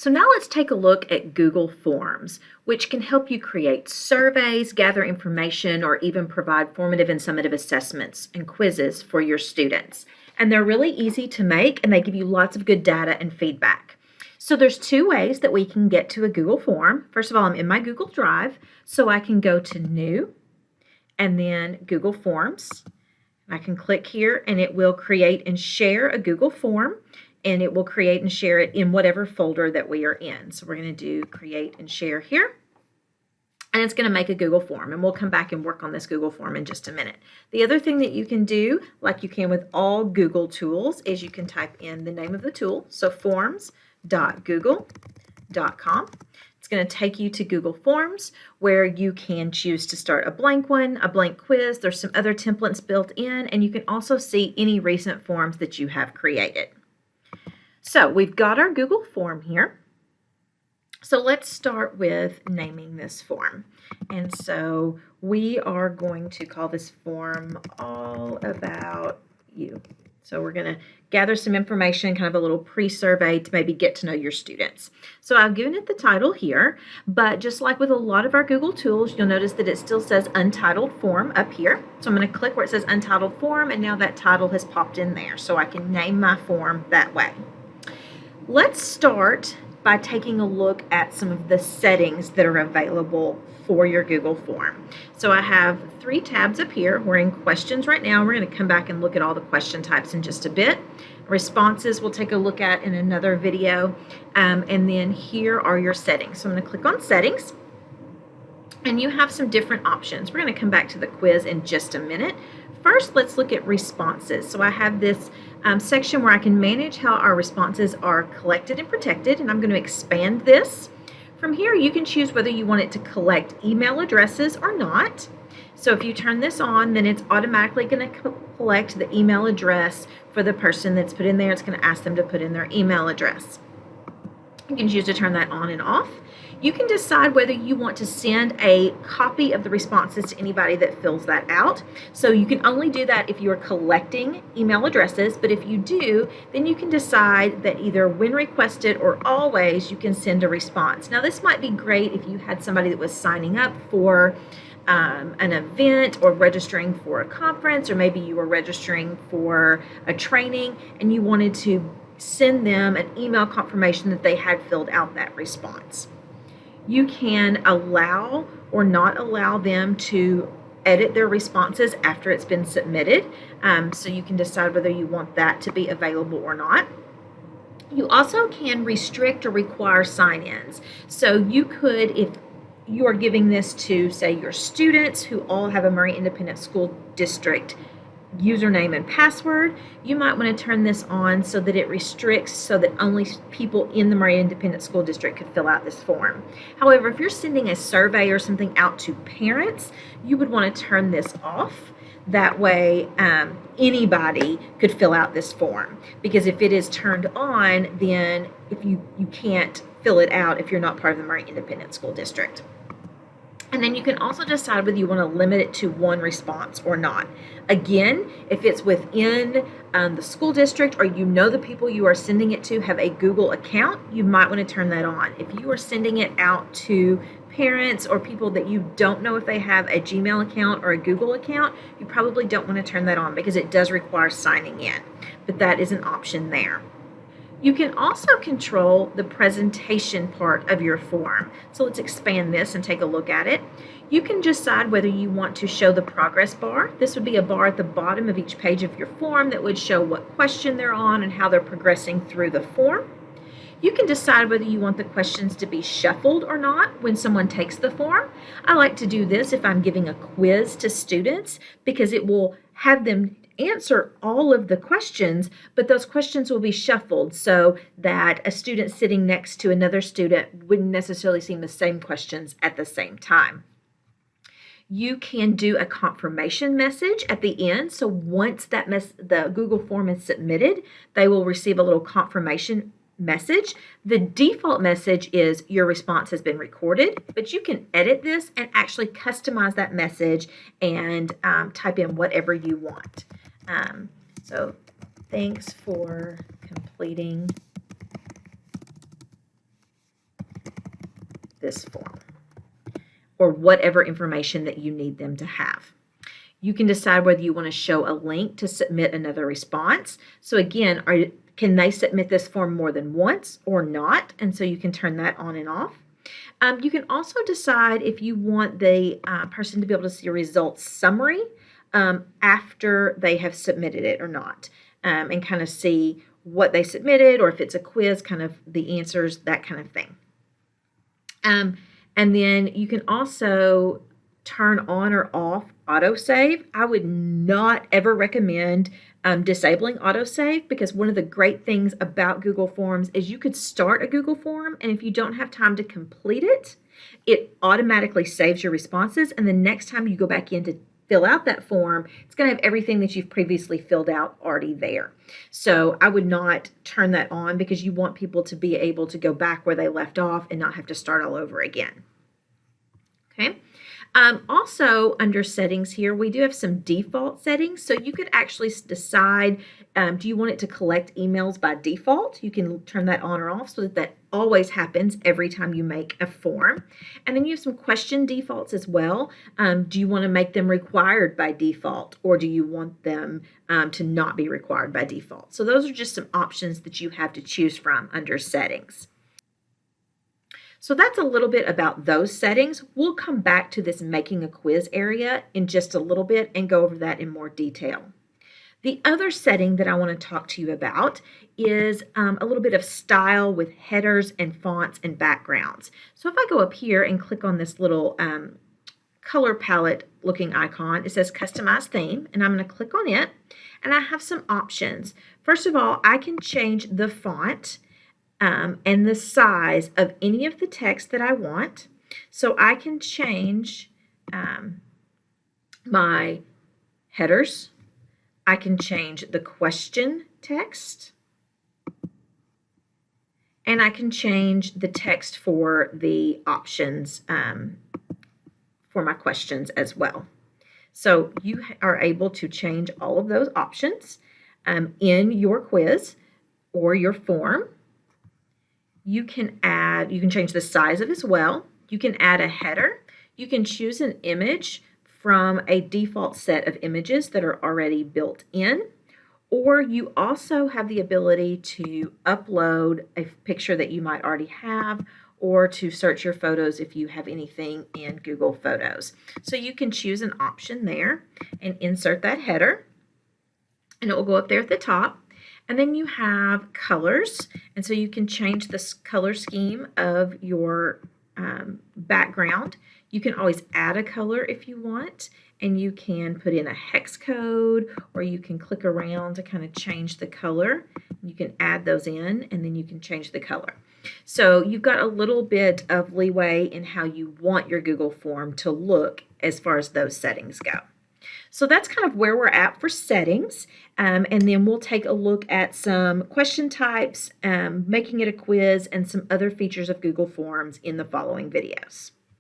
So now let's take a look at Google Forms, which can help you create surveys, gather information, or even provide formative and summative assessments and quizzes for your students. And they're really easy to make, and they give you lots of good data and feedback. So there's two ways that we can get to a Google form. First of all, I'm in my Google Drive, so I can go to New and then Google Forms. I can click here and it will create and share a Google form, and it will create and share it in whatever folder that we are in. So we're going to do create and share here, and it's going to make a Google form, and we'll come back and work on this Google form in just a minute. The other thing that you can do, like you can with all Google tools, is you can type in the name of the tool. So forms.google.com. It's going to take you to Google Forms, where you can choose to start a blank one, a blank quiz. There's some other templates built in, and you can also see any recent forms that you have created. So we've got our Google form here. So let's start with naming this form. And so we are going to call this form All About You. So we're going to gather some information, kind of a little pre-survey to maybe get to know your students. So I've given it the title here, but just like with a lot of our Google tools, you'll notice that it still says Untitled Form up here. So I'm going to click where it says Untitled Form, and now that title has popped in there, so I can name my form that way. Let's start by taking a look at some of the settings that are available for your Google form. So I have 3 tabs up here. We're in questions right now. We're going to come back and look at all the question types in just a bit. Responses we'll take a look at in another video. And then here are your settings. So I'm going to click on settings, and you have some different options. We're going to come back to the quiz in just a minute. First, let's look at responses. So I have this section where I can manage how our responses are collected and protected, and I'm going to expand this. From here, you can choose whether you want it to collect email addresses or not. So if you turn this on, then it's automatically going to collect the email address for the person that's put in there. It's going to ask them to put in their email address. You can choose to turn that on and off. You can decide whether you want to send a copy of the responses to anybody that fills that out. So you can only do that if you are collecting email addresses, but if you do, then you can decide that either when requested or always you can send a response. Now this might be great if you had somebody that was signing up for an event or registering for a conference, or maybe you were registering for a training and you wanted to send them an email confirmation that they had filled out that response. You can allow or not allow them to edit their responses after it's been submitted. So you can decide whether you want that to be available or not. You also can restrict or require sign-ins. So you could, if you are giving this to, say, your students who all have a Murray Independent School District username and password, you might want to turn this on so that it restricts so that only people in the Murray Independent School District could fill out this form. However, if you're sending a survey or something out to parents, you would want to turn this off. That way anybody could fill out this form, because if it is turned on, then if you can't fill it out if you're not part of the Murray Independent School District. And then you can also decide whether you want to limit it to one response or not. Again, if it's within the school district, or you know the people you are sending it to have a Google account, you might want to turn that on. If you are sending it out to parents or people that you don't know if they have a Gmail account or a Google account, you probably don't want to turn that on because it does require signing in. But that is an option there. You can also control the presentation part of your form. So let's expand this and take a look at it. You can decide whether you want to show the progress bar. This would be a bar at the bottom of each page of your form that would show what question they're on and how they're progressing through the form. You can decide whether you want the questions to be shuffled or not when someone takes the form. I like to do this if I'm giving a quiz to students, because it will have them answer all of the questions, but those questions will be shuffled so that a student sitting next to another student wouldn't necessarily see the same questions at the same time. You can do a confirmation message at the end. So once that the Google form is submitted, they will receive a little confirmation message. The default message is your response has been recorded, but you can edit this and actually customize that message and type in whatever you want. So thanks for completing this form or whatever information that you need them to have. You can decide whether you want to show a link to submit another response. So again, can they submit this form more than once or not? And so you can turn that on and off. You can also decide if you want the person to be able to see a results summary after they have submitted it or not, and kind of see what they submitted, or if it's a quiz, kind of the answers, that kind of thing. And then you can also turn on or off autosave. I would not ever recommend disabling autosave, because one of the great things about Google Forms is you could start a Google form, and if you don't have time to complete it, it automatically saves your responses, and the next time you go back in to fill out that form, it's going to have everything that you've previously filled out already there. So I would not turn that on, because you want people to be able to go back where they left off and not have to start all over again. Okay. Also, under settings here, we do have some default settings. So you could actually decide, do you want it to collect emails by default? You can turn that on or off so that that always happens every time you make a form. And then you have some question defaults as well. Do you want to make them required by default, or do you want them to not be required by default? So those are just some options that you have to choose from under settings. So that's a little bit about those settings. We'll come back to this making a quiz area in just a little bit and go over that in more detail. The other setting that I want to talk to you about is a little bit of style with headers and fonts and backgrounds. So if I go up here and click on this little color palette looking icon, it says customize theme, and I'm going to click on it, and I have some options. First of all, I can change the font and the size of any of the text that I want. So I can change my headers. I can change the question text. And I can change the text for the options for my questions as well. So you are able to change all of those options in your quiz or your form. You can change the size of it as well. You can add a header. You can choose an image from a default set of images that are already built in. Or you also have the ability to upload a picture that you might already have, or to search your photos if you have anything in Google Photos. So you can choose an option there and insert that header, and it will go up there at the top. And then you have colors, and so you can change the color scheme of your background. You can always add a color if you want, and you can put in a hex code, or you can click around to kind of change the color. You can add those in, and then you can change the color. So you've got a little bit of leeway in how you want your Google form to look as far as those settings go. So that's kind of where we're at for settings, and then we'll take a look at some question types, making it a quiz, and some other features of Google Forms in the following videos.